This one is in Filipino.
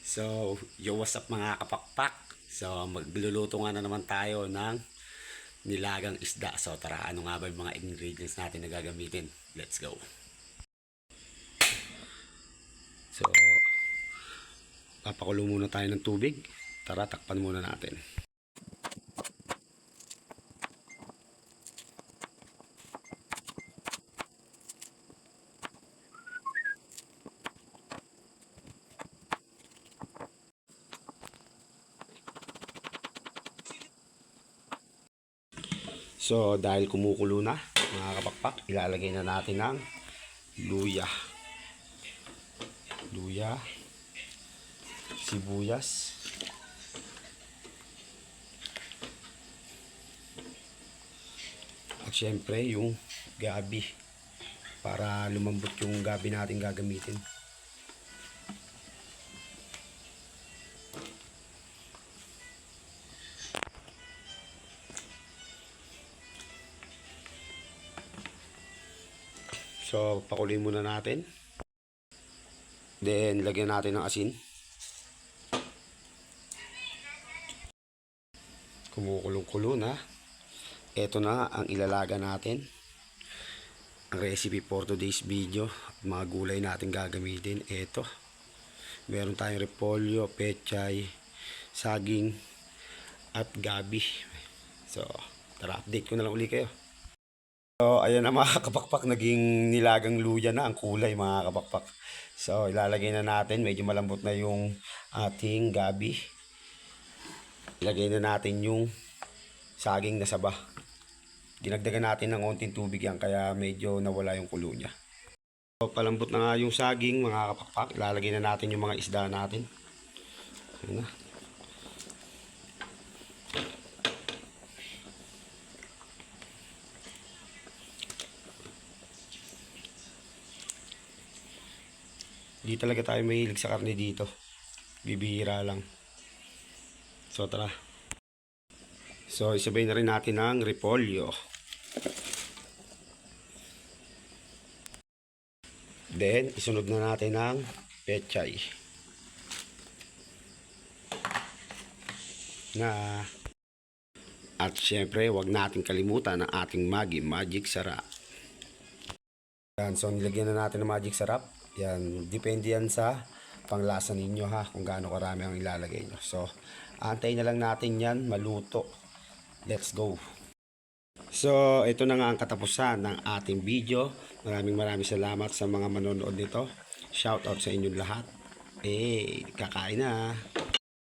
So, yo, what's up mga kapakpak? So, magluluto nga na naman tayo ng nilagang isda. So, tara, ano nga ba yung mga ingredients natin na gagamitin? Let's go. So, papakulo muna tayo ng tubig. Tara, takpan muna natin. So, dahil kumukulo na, mga kapakpak, ilalagay na natin ng luya. Luya, sibuyas, at syempre yung gabi para lumambot yung gabi natin gagamitin. So, pakuloyin muna natin. Then, lagyan natin ng asin. Kumukulong-kulo na. Ito na ang ilalaga natin. Ang recipe for today's video. Mga gulay natin gagamitin. Ito. Meron tayong repolyo, pechay, saging, at gabi. So, tara, update ko na lang uli kayo. So, ayan na mga kapakpak, naging nilagang luya na ang kulay mga kapakpak. So, ilalagay na natin, medyo malambot na yung ating gabi. Ilagay na natin yung saging na saba. Dinagdagan natin ng onting tubig yan, kaya medyo nawala yung kulo niya. So, palambot na nga yung saging mga kapakpak, ilalagay na natin yung mga isda natin. Ayan na. Di talaga tayo mahilig sa karne dito. Bibihira lang. So tara. So isabay na rin natin ang repolyo. Then isunod na natin ang pechay. At syempre wag natin kalimutan ang ating magic sarap. Yan, so nilagyan na natin ng magic sarap. Yan, depende yan sa panglasa ninyo ha, kung gaano karami ang ilalagay nyo. So, antayin na lang natin yan maluto. Let's go. So, ito na nga ang katapusan ng ating video. Maraming salamat sa mga manonood nito. Shout out sa inyong lahat. Kakain na.